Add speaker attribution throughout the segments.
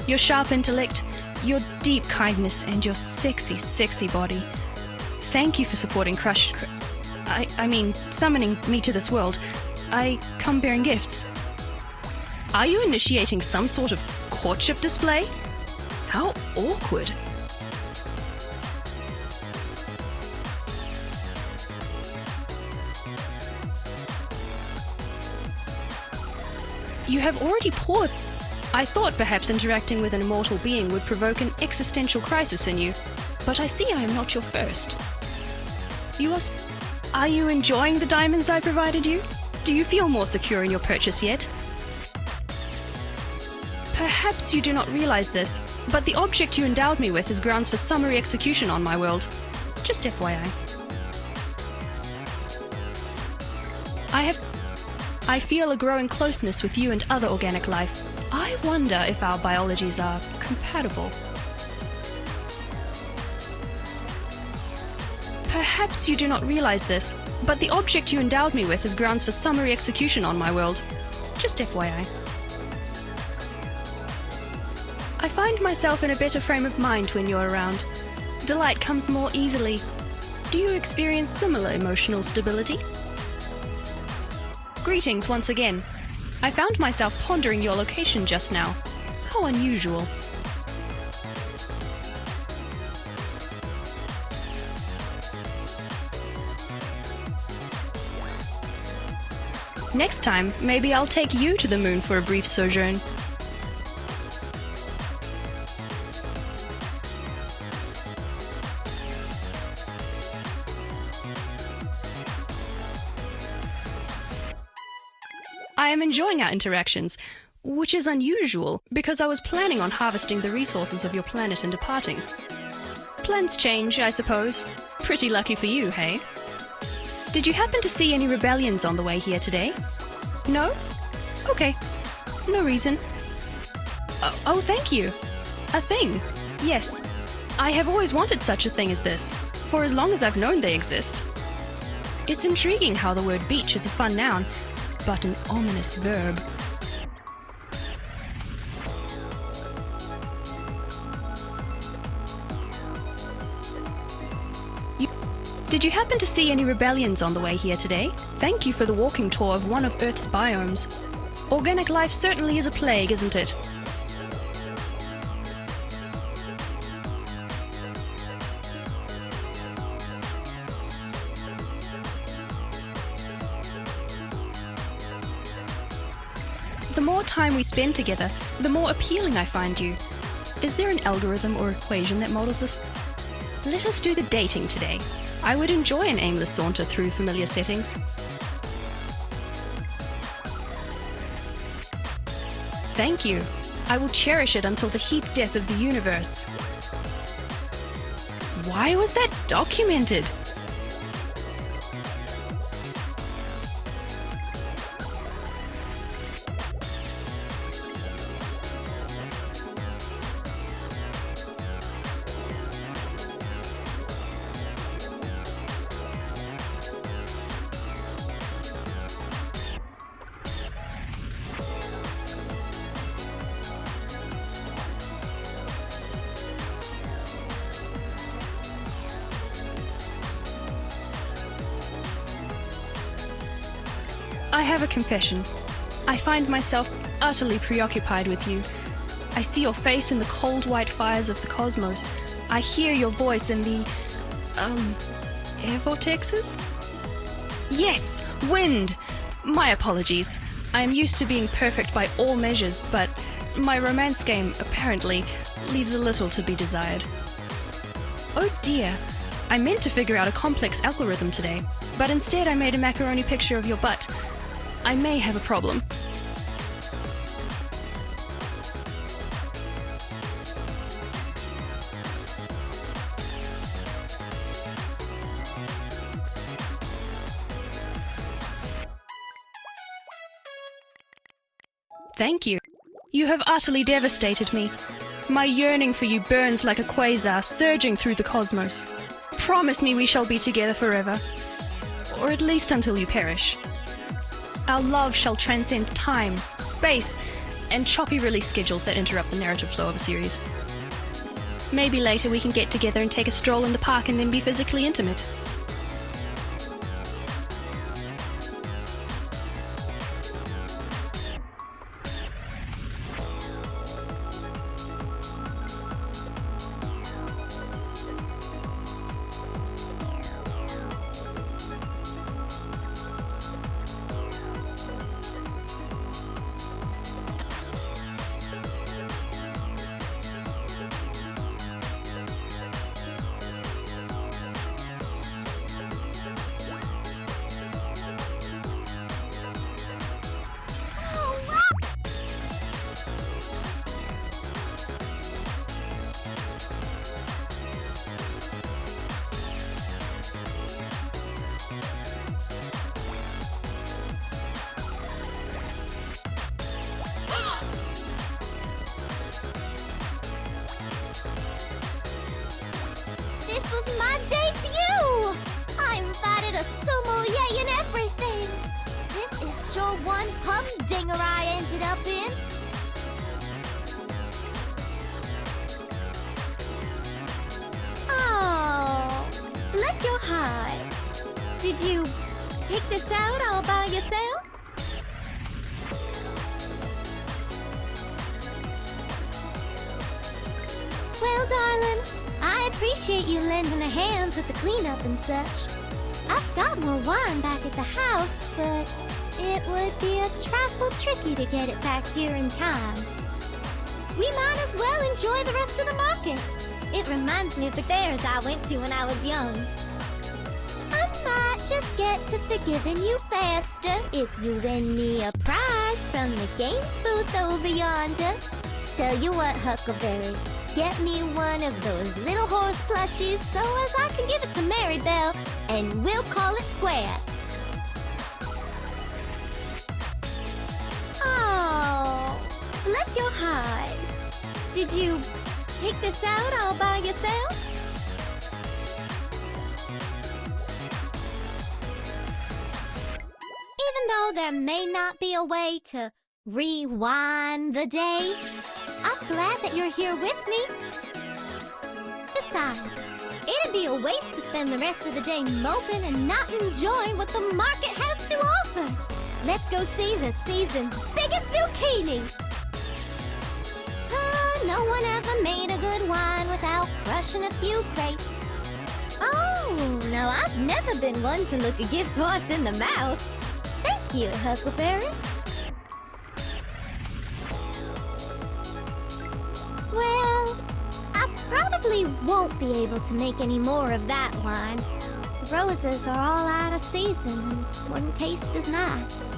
Speaker 1: Your sharp intellect, your deep kindness, and your sexy, sexy body. Thank you for supporting summoning me to this world. I come bearing gifts. Are you initiating some sort of courtship display? How awkward. You have already poured. I thought perhaps interacting with an immortal being would provoke an existential crisis in you, but I see I am not your first. Are you enjoying the diamonds I provided you? Do you feel more secure in your purchase yet? Perhaps you do not realize this, but the object you endowed me with is grounds for summary execution on my world. Just FYI. I feel a growing closeness with you and other organic life. I wonder if our biologies are compatible. Perhaps you do not realize this, but the object you endowed me with is grounds for summary execution on my world. Just FYI. I find myself in a better frame of mind when you're around. Delight comes more easily. Do you experience similar emotional stability? Greetings once again. I found myself pondering your location just now. How unusual. Next time, maybe I'll take you to the moon for a brief sojourn. I am enjoying our interactions, which is unusual because I was planning on harvesting the resources of your planet and departing. Plans change, I suppose. Pretty lucky for you, hey? Did you happen to see any rebellions on the way here today? No? Okay. No reason. Oh, thank you. A thing. Yes. I have always wanted such a thing as this, for as long as I've known they exist. It's intriguing how the word beach is a fun noun, but an ominous verb. Did you happen to see any rebellions on the way here today? Thank you for the walking tour of one of Earth's biomes. Organic life certainly is a plague, isn't it? The more time we spend together, the more appealing I find you. Is there an algorithm or equation that models this? Let us do the dating today. I would enjoy an aimless saunter through familiar settings. Thank you. I will cherish it until the heat death of the universe. Why was that documented? I have a confession. I find myself utterly preoccupied with you. I see your face in the cold white fires of the cosmos. I hear your voice in the, air vortexes? Yes, wind! My apologies. I am used to being perfect by all measures, but my romance game, apparently, leaves a little to be desired. Oh dear, I meant to figure out a complex algorithm today, but instead I made a macaroni picture of your butt. I may have a problem. Thank you. You have utterly devastated me. My yearning for you burns like a quasar surging through the cosmos. Promise me we shall be together forever. Or at least until you perish. Our love shall transcend time, space, and choppy release schedules that interrupt the narrative flow of a series. Maybe later we can get together and take a stroll in the park and then be physically intimate.
Speaker 2: This was my debut! I invited a sommelier and everything! This is sure one humdinger I ended up in! Oh, bless your heart. Did you pick this out all by yourself? Well, darling, I appreciate you lending a hand with the cleanup and such. I've got more wine back at the house, but it would be a trifle tricky to get it back here in time. We might as well enjoy the rest of the market. It reminds me of the fairs I went to when I was young. I might just get to forgiving you faster if you win me a prize from the games booth over yonder. Tell you what, Huckleberry, get me one of those little horse plushies so as I can give it to Babybelle, and we'll call it square. Oh, bless your heart. Did you pick this out all by yourself? Even though there may not be a way to rewind the day, I'm glad that you're here with me. Besides, it'd be a waste to spend the rest of the day moping and not enjoying what the market has to offer. Let's go see the season's biggest zucchini. No one ever made a good wine without crushing a few grapes. Oh, no, I've never been one to look a gift horse in the mouth. Thank you, Huckleberry. Well, I probably won't be able to make any more of that wine. The roses are all out of season and wouldn't taste as nice.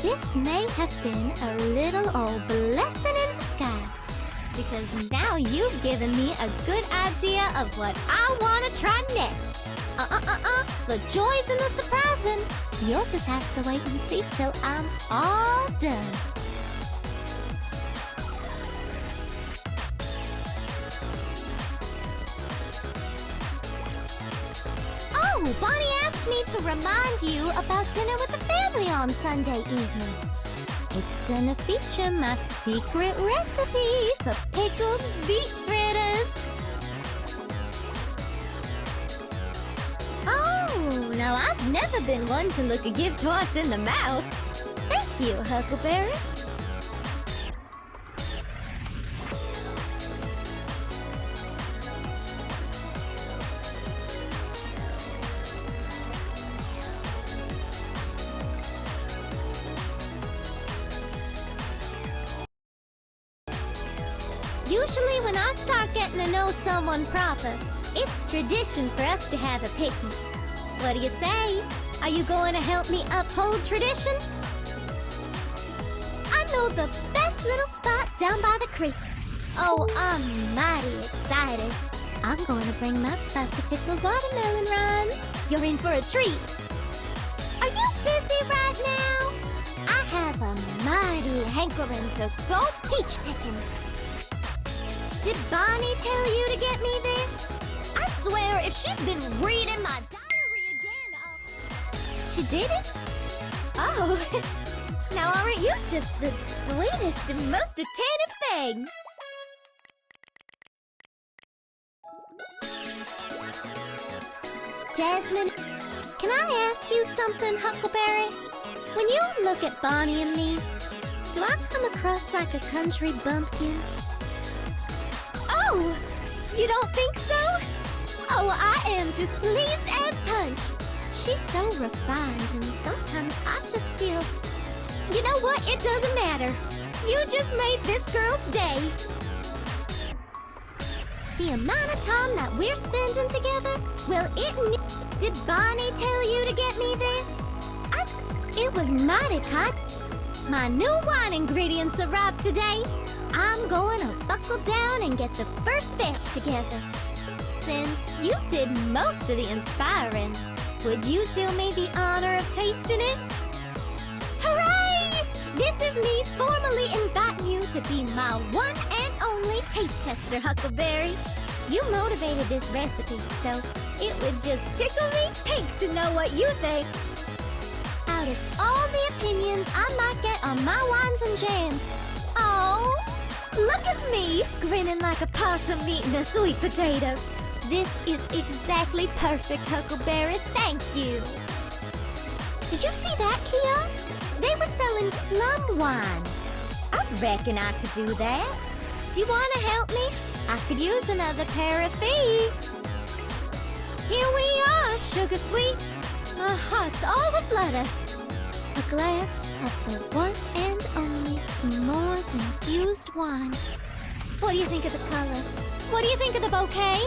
Speaker 2: This may have been a little old blessing in disguise, because now you've given me a good idea of what I want to try next. The joys and the surprising. You'll just have to wait and see till I'm all done. Oh, Bonnie asked me to remind you about dinner with the family on Sunday evening. It's gonna feature my secret recipe for pickled beet fritters. Oh, now I've never been one to look a gift horse in the mouth. Thank you, Huckleberry. Usually when I start getting to know someone proper, it's tradition for us to have a picnic. What do you say? Are you going to help me uphold tradition? I know the best little spot down by the creek. Oh, I'm mighty excited. I'm going to bring my spicy pickled watermelon rinds. You're in for a treat. Are you busy right now? I have a mighty hankering to go peach picking. Did Bonnie tell you to get me this? I swear, if she's been reading my diary again, She did it? Oh, now aren't you just the sweetest and most attentive thing? Jasmine, can I ask you something, Huckleberry? When you look at Bonnie and me, do I come across like a country bumpkin? Oh, you don't think so? Oh, I am just pleased as punch. She's so refined, and sometimes I just feel... You know what? It doesn't matter. You just made this girl's day. The amount of time that we're spending together, well, Did Bonnie tell you to get me this? It was mighty kind. My new wine ingredients arrived today. I'm going to buckle down and get the first batch together. Since you did most of the inspiring, would you do me the honor of tasting it? Hooray! This is me formally inviting you to be my one and only taste tester, Huckleberry. You motivated this recipe, so it would just tickle me pink to know what you think. Out of all the opinions I might get on my wines and jams, oh, look at me, grinning like a possum eating a sweet potato. This is exactly perfect, Huckleberry. Thank you. Did you see that kiosk? They were selling plum wine. I reckon I could do that. Do you want to help me? I could use another pair of feet. Here we are, sugar sweet. My heart's all aflutter. A glass of the one and only s'mores infused wine. What do you think of the color? What do you think of the bouquet?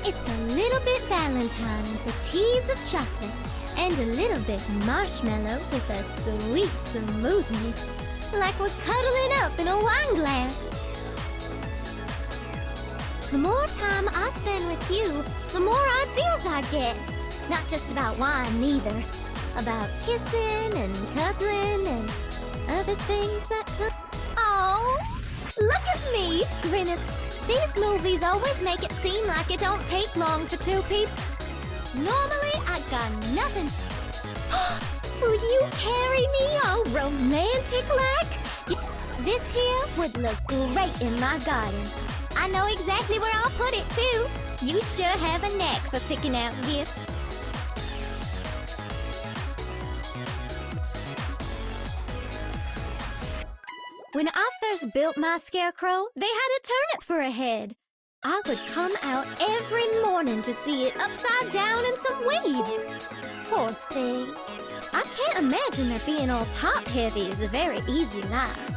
Speaker 2: It's a little bit Valentine with a tease of chocolate and a little bit marshmallow with a sweet smoothness, like we're cuddling up in a wine glass. The more time I spend with you, the more ideas I get. Not just about wine, neither. About kissing and cuddling and other things that could... Oh, look at me, grinning. These movies always make it seem like it don't take long for two people. Normally, I got nothing. Will you carry me all romantic-like? This here would look great in my garden. I know exactly where I'll put it, too. You sure have a knack for picking out gifts. When I first built my scarecrow, they had a turnip for a head. I would come out every morning to see it upside down in some weeds. Poor thing. I can't imagine that being all top-heavy is a very easy life.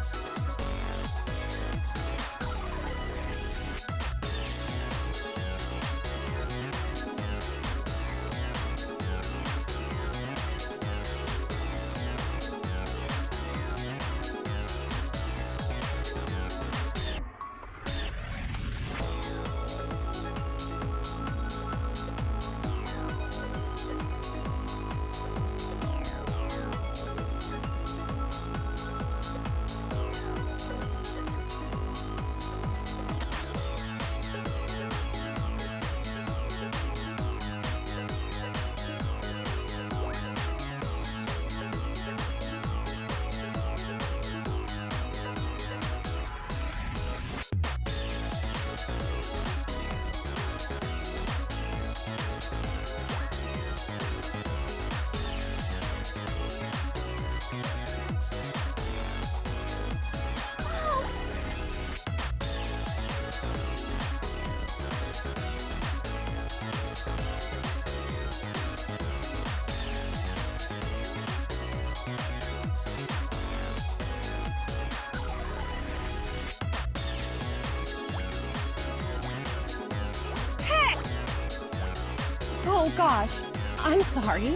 Speaker 3: Oh gosh, I'm sorry.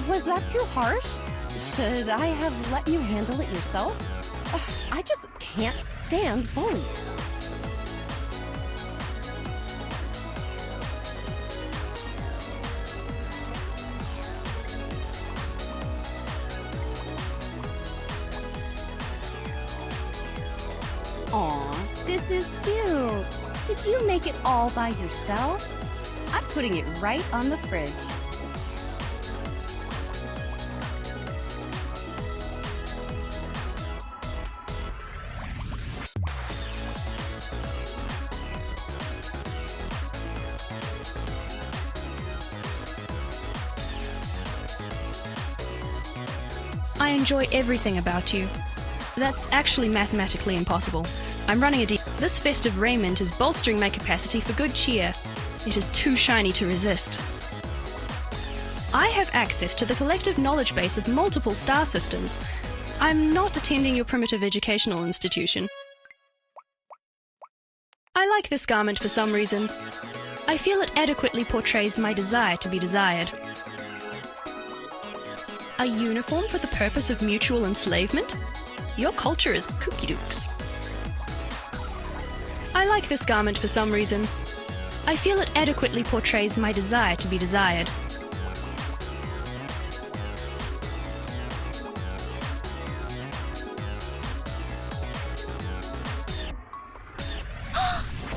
Speaker 3: Was that too harsh? Should I have let you handle it yourself? I just can't stand bullies. Aw, this This is cute. Did you make it all by yourself? I'm putting it right on the fridge.
Speaker 1: I enjoy everything about you. That's actually mathematically impossible. I'm running a deep. This festive raiment is bolstering my capacity for good cheer. It is too shiny to resist. I have access to the collective knowledge base of multiple star systems. I'm not attending your primitive educational institution. I like this garment for some reason. I feel it adequately portrays my desire to be desired. A uniform for the purpose of mutual enslavement? Your culture is kooky dooks. I like this garment for some reason. I feel it adequately portrays my desire to be desired.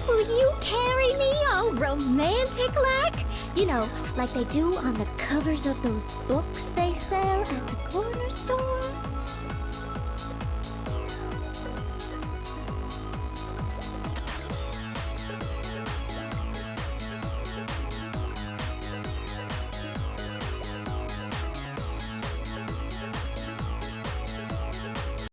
Speaker 2: Will you carry me all romantic-like? You know, like they do on the covers of those books they sell at the corner store?